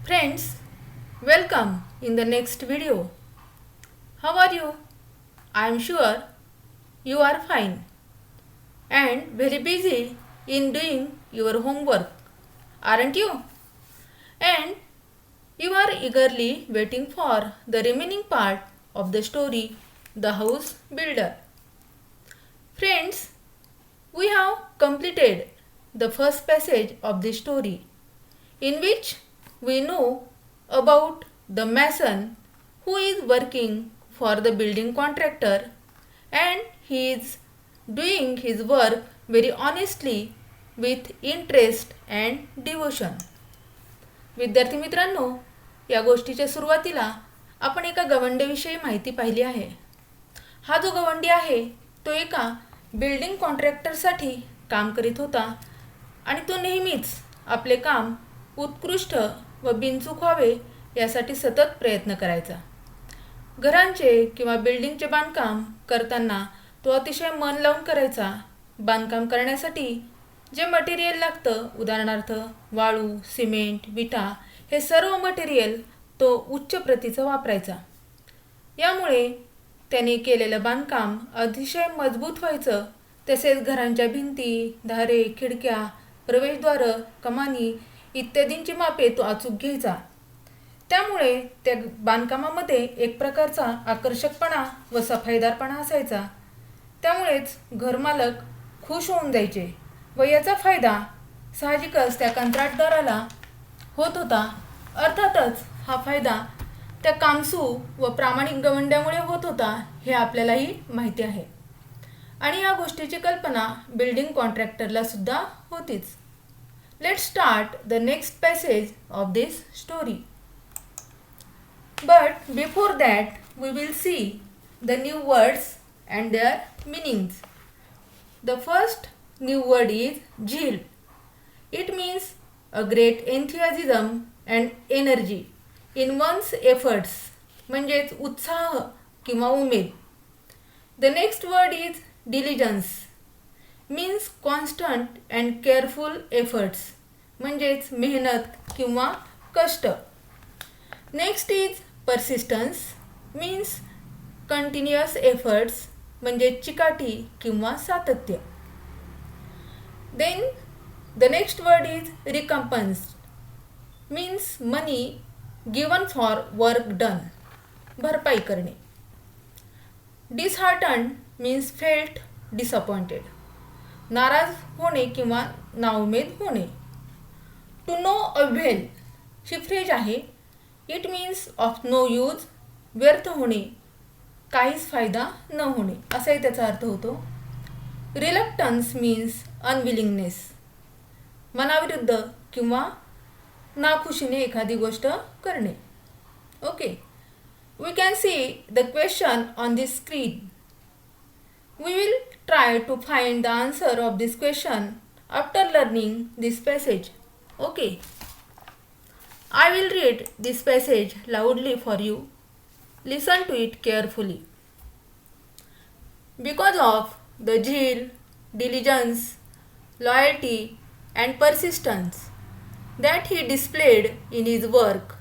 Friends, welcome in the next video. How are you? I am sure you are fine and very busy in doing your homework, aren't you? And you are eagerly waiting for the remaining part of the story, The House Builder. Friends, we have completed the first passage of the story, in which we know about the mason who is working for the building contractor and he is doing his work very honestly with interest and devotion. विद्यार्थी मित्रांनो, या गोष्टीच्या सुरुवातीला आपण एका गवंड्याविषयी माहिती पाहिली आहे. हा जो गवंडी आहे तो एका बिल्डिंग कॉन्ट्रॅक्टरसाठी काम करीत होता आणि तो नेहमीच आपले काम उत्कृष्ट व बिनचूक व्हावे यासाठी सतत प्रयत्न करायचा. घरांचे किंवा बिल्डिंगचे बांधकाम करताना तो अतिशय मन लावून करायचा. बांधकाम करण्यासाठी जे मटेरियल लागतं, उदाहरणार्थ वाळू, सिमेंट, विटा, हे सर्व मटेरियल तो उच्च प्रतीचं वापरायचा. यामुळे त्याने केलेलं बांधकाम अतिशय मजबूत व्हायचं. तसेच घरांच्या भिंती, दारे, खिडक्या, प्रवेशद्वारं, कमानी इत्यादींची मापे तो अचूक घ्यायचा. त्यामुळे त्या बांधकामामध्ये एक प्रकारचा आकर्षकपणा व सफाईदारपणा असायचा. त्यामुळेच घरमालक खुश होऊन जायचे व याचा फायदा साहजिकच त्या कंत्राटदाराला होत होता. अर्थातच हा फायदा त्या कामसू व प्रामाणिक गवंड्यामुळे होत होता हे आपल्यालाही माहिती आहे. आणि या गोष्टीची कल्पना बिल्डिंग कॉन्ट्रॅक्टरला सुद्धा होतीच. Let's start the next passage of this story. But before that, we will see the new words and their meanings. The first new word is zeal. It means a great enthusiasm and energy in one's efforts, म्हणजेच उत्साह किंवा उमेद. The next word is diligence. Means constant and careful efforts, म्हणजेच मेहनत किंवा कष्ट. Next is persistence. Means continuous efforts, म्हणजे चिकाटी किंवा सातत्य. Then the next word is recompense. Means money given for work done, भरपाई करणे. डिसहार्टन्ड मीन्स फेल्ट डिसअपॉइंटेड, नाराज होणे किंवा नाउमेद होणे. टू नो अवेल ही फ्रेज आहे. It means of no use, व्यर्थ होणे, काहीच फायदा न होणे असाही त्याचा अर्थ होतो. रिलक्टन्स मीन्स अनविलिंगनेस, मनाविरुद्ध किंवा नाखुशीने एखादी गोष्ट करणे. Okay, we can see the question on this screen. We will try to find the answer of this question after learning this passage. Okay, I will read this passage loudly for you. Listen to it carefully. Because of the zeal, diligence, loyalty, and persistence that he displayed in his work,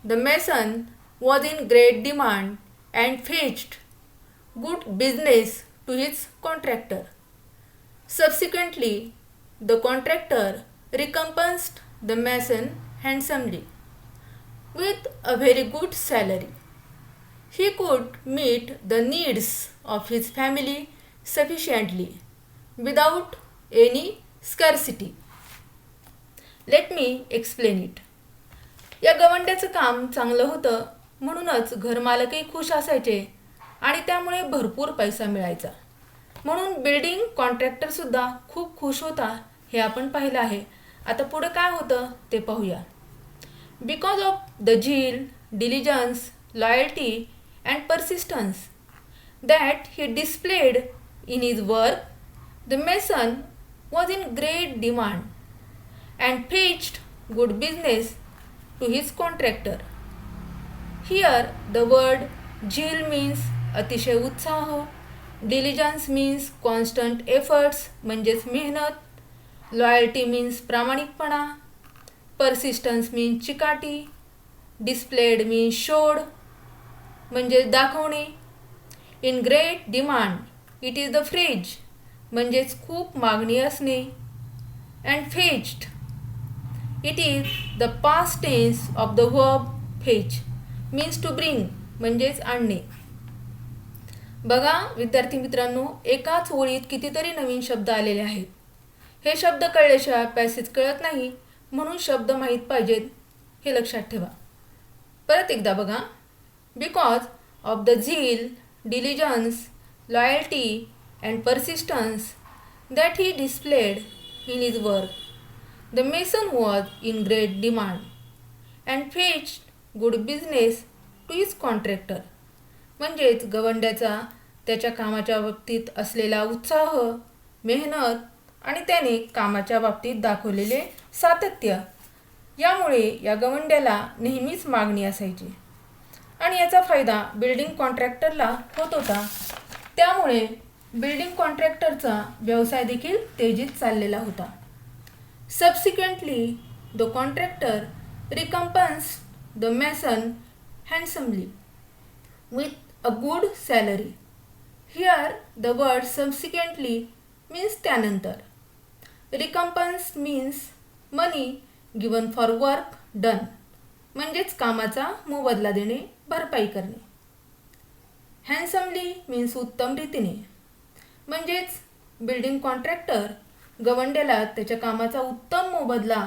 the mason was in great demand and fetched good business to his contractor. Subsequently, the contractor recompensed the mason handsomely with a very good salary. He could meet the needs of his family sufficiently without any scarcity. Let me explain it. या गवंड्याचं काम चांगलं होतं म्हणूनच घरमालकही खुश असायचे आणि त्यामुळे भरपूर पैसा मिळायचा. म्हणून बिल्डिंग कॉन्ट्रॅक्टर सुद्धा खूप खुश होता हे आपण पाहिलं आहे. आता पुढे काय होतं ते पाहूया. Because of the zeal, diligence, loyalty, and persistence that he displayed in his work, the mason was in great demand and fetched good business to his contractor. Here, the word zeal means अतिशय उत्साह, diligence means constant efforts, म्हणजेच मेहनत, loyalty means प्रामाणिकपणा, persistence means चिकाटी displayed means showed म्हणजेच दाखवणे. In great demand it is the phrase म्हणजेच खूप मागणी असणे. And fetched it is the past tense of the verb fetch means to bring म्हणजेच आणणे. बघा विद्यार्थी मित्रांनो, एकाच ओळीत कितीतरी नवीन शब्द आलेले आहेत. हे शब्द कळल्याशिवाय पॅसेज कळत नाही, म्हणून शब्द माहीत पाहिजेत हे लक्षात ठेवा. परत एकदा बघा. Because of the zeal, diligence, loyalty and persistence that he displayed in his work, the mason was in great demand and fetched good business to his contractor. म्हणजेच गवंड्याचा त्याच्या कामाच्या बाबतीत असलेला उत्साह, मेहनत आणि त्याने कामाच्या बाबतीत दाखवलेले सातत्य यामुळे या गवंड्याला नेहमीच मागणी असायची आणि याचा फायदा बिल्डिंग कॉन्ट्रॅक्टरला होत होता. त्यामुळे बिल्डिंग कॉन्ट्रॅक्टरचा व्यवसाय देखील तेजीत चाललेला होता. Subsequently the contractor recompensed the mason handsomely with a good salary. Here the word subsequently means त्यानंतर. Recompense means money given for work done म्हणजेच कामाचा मोबदला देणे, भरपाई करणे. handsomely means उत्तम रीतीने म्हणजेच बिल्डिंग कॉन्ट्रॅक्टर गवंड्याला त्याच्या कामाचा उत्तम मोबदला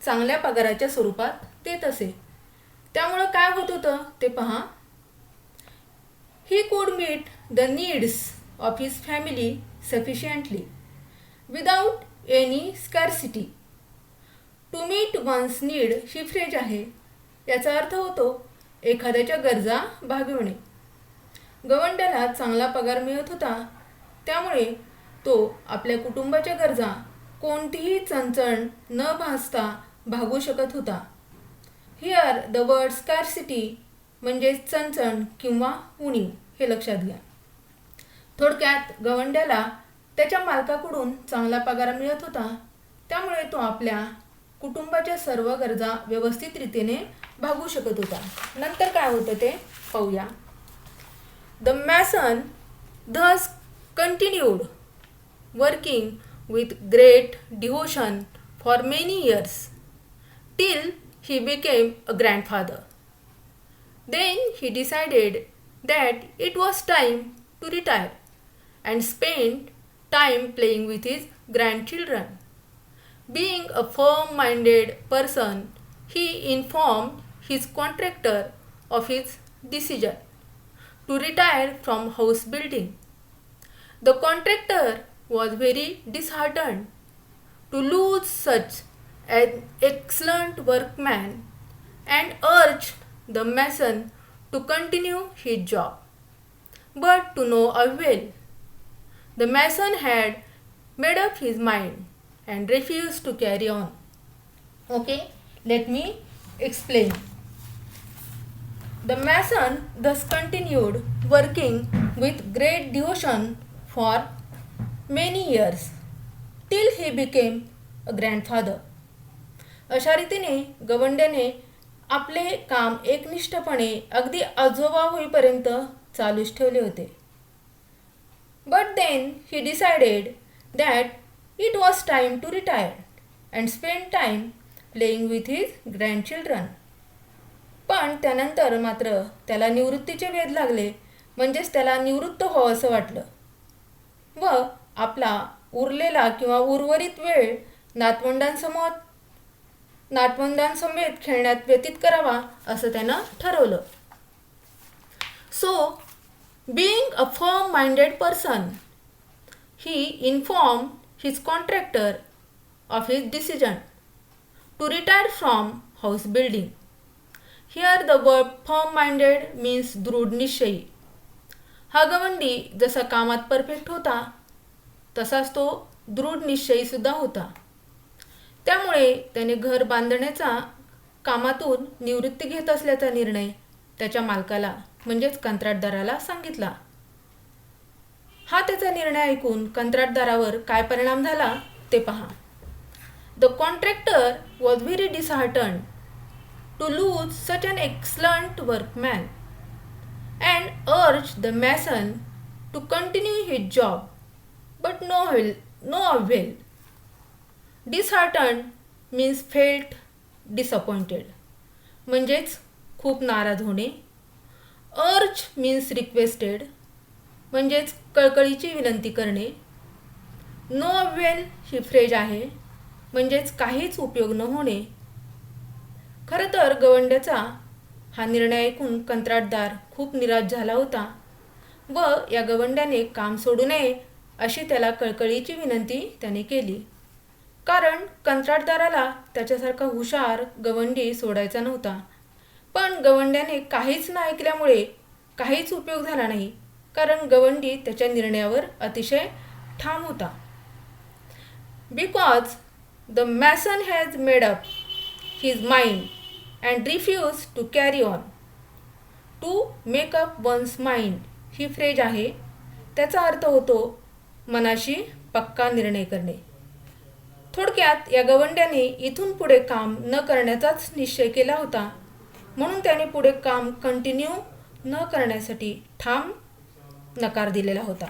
चांगल्या पगाराच्या स्वरूपात देत असे. त्यामुळं काय होत होतं ते पहा. He could meet the needs of his family sufficiently without any scarcity. To meet one's need he phrase आहे. याचा अर्थ होतो एखाद्याच्या गरजा भागवणे. गवंड्याला चांगला पगार मिळत होता, त्यामुळे तो आपल्या कुटुंबाच्या गरजा कोणतीही चणचण न भासता भागवू शकत होता. हिअर द वर्ड स्कॅर्सिटी म्हणजेच चणचण किंवा उणीव हे लक्षात घ्या. थोडक्यात गवंड्याला त्याच्या मालकाकडून चांगला पगार मिळत होता, त्यामुळे तो आपल्या कुटुंबाच्या सर्व गरजा व्यवस्थित रीतीने भागवू शकत होता. नंतर काय होतं ते पाहूया. The mason thus continued working with great devotion for many years till he became a grandfather. Then he decided that it was time to retire and spend time playing with his grandchildren. Being a firm-minded person, he informed his contractor of his decision to retire from house building. The contractor was very disheartened to lose such an excellent workman and urged the mason to continue his job, but to no avail. The mason had made up his mind and refused to carry on. Okay, let me explain. The mason thus continued working with great devotion for many years till he became a grandfather. अशा रीतीने गवंड्याने आपले काम एकनिष्ठपणे अगदी आजोबा होईपर्यंत चालूच ठेवले होते. But then he decided that it was time to retire and spend time playing with his grandchildren. पण त्यानंतर मात्र त्याला निवृत्तीचे वेध लागले, म्हणजेच त्याला निवृत्त व्हावं असं वाटलं व आपला उरलेला किंवा उर्वरित वेळ नातवंडांसमवेत खेळण्यात व्यतीत करावा असं त्यानं ठरवलं. So, being a firm-minded person, he informed his contractor of his decision to retire from house building. Here the word firm-minded means दृढ निश्चयी. हा गवंडी जसा कामात परफेक्ट होता, तसाच तो दृढ निश्चयी सुद्धा होता. त्यामुळे त्याने घर बांधण्याचा कामातून निवृत्ती घेत असल्याचा निर्णय त्याच्या मालकाला म्हणजेच कंत्राटदाराला सांगितला. हा त्याचा निर्णय ऐकून कंत्राटदारावर काय परिणाम झाला ते पहा. The contractor was very disheartened to lose such an excellent workman, and urged the mason to continue his job, but no avail. Disheartened means felt disappointed, म्हणजेच खूप नाराज होणे. अर्ज मीन्स रिक्वेस्टेड, म्हणजेच कळकळीची विनंती करणे. नो अवेल ही फ्रेज आहे, म्हणजेच काहीच उपयोग न होणे. खरं तर गवंड्याचा हा निर्णय ऐकून कंत्राटदार खूप निराश झाला होता व या गवंड्याने काम सोडू नये अशी त्याला कळकळीची विनंती त्याने केली. कारण कंत्राटदाराला त्याच्यासारखा हुशार गवंडी सोडायचा नव्हता. पण गवंड्याने काहीच न ऐकल्यामुळे काहीच उपयोग झाला नाही, कारण गवंडी त्याच्या निर्णयावर अतिशय ठाम होता. Because the mason has made up his mind and refuse to carry on. To make up one's mind ही फ्रेज आहे. त्याचा अर्थ होतो मनाशी पक्का निर्णय करणे. थोडक्यात या गवंड्याने इथून पुढे काम न करण्याचाच निश्चय केला होता, म्हणून त्याने पुढे काम कंटिन्यू न करण्यासाठी ठाम नकार दिलेला होता.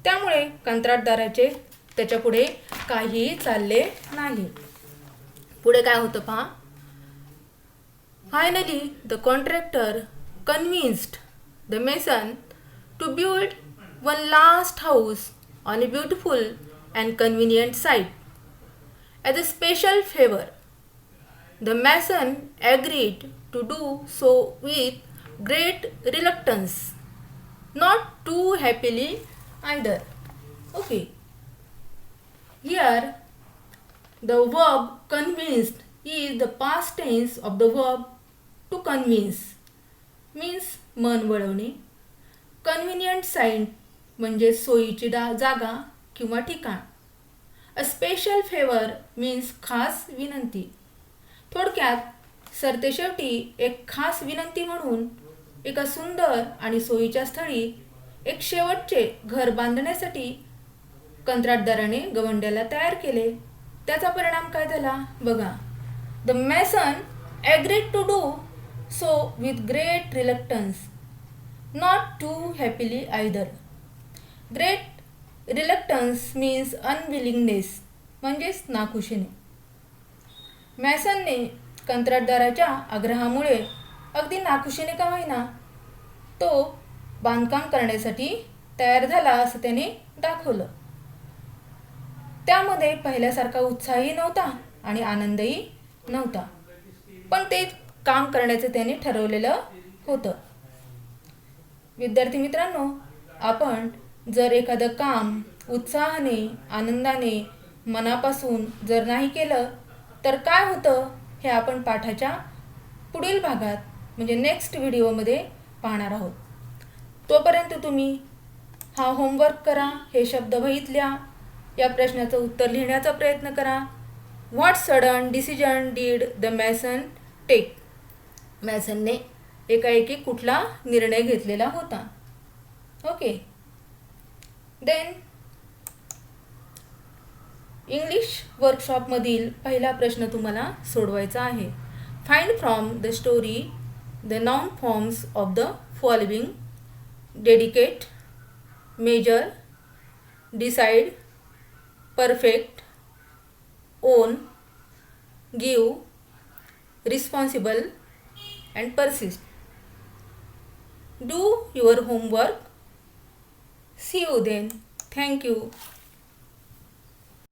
त्यामुळे कंत्राटदाराचे त्याच्यापुढे काहीही चालले नाही. पुढे काय होतं पहा. Finally the contractor convinced the mason to build one last house on a beautiful and convenient site as a special favour. The mason agreed to do so with great reluctance, not too happily either. Okay. Here, the verb convinced is the past tense of the verb to convince, means मन वळवणे. Convenient site म्हणजे सोयीची जागा किंवा ठिकाण. A special favor means खास विनंती. थोडक्यात सरतेशेवटी एक खास विनंती म्हणून एका सुंदर आणि सोयीच्या स्थळी एक शेवटचे घर बांधण्यासाठी कंत्राटदाराने गवंड्याला तयार केले. त्याचा परिणाम काय झाला बघा. The mason agreed to do so with great reluctance, not too happily either. Great reluctance means unwillingness, म्हणजेच नाखुशीने. मॅसनने कंत्राटदाराच्या आग्रहामुळे अगदी नाखुशीने का होईना तो बांधकाम करण्यासाठी तयार झाला असं त्याने दाखवलं. त्यामध्ये पहिल्यासारखा उत्साहही नव्हता आणि आनंदही नव्हता, पण ते काम करण्याचं त्याने ठरवलेलं होतं. विद्यार्थी मित्रांनो, आपण जर एखादं काम उत्साहाने, आनंदाने, मनापासून जर नाही केलं तर काय होतं हे आपण पाठाच्या पुढील भागात म्हणजे नेक्स्ट व्हिडिओमध्ये पाहणार आहोत. तोपर्यंत तुम्ही हा होमवर्क करा, हे शब्द वहीत लिहा, या प्रश्नाचं उत्तर लिहिण्याचा प्रयत्न करा. What sudden decision did the mason take. मॅसनने एकाएकी कुठला निर्णय घेतलेला होता. ओके. देन इंग्लिश वर्कशॉपमधील पहिला प्रश्न तुम्हाला सोडवायचा आहे. Find from the story the noun forms of the following: dedicate, major, decide, perfect, own, give, responsible and persist. Do your homework. See you then. Thank you.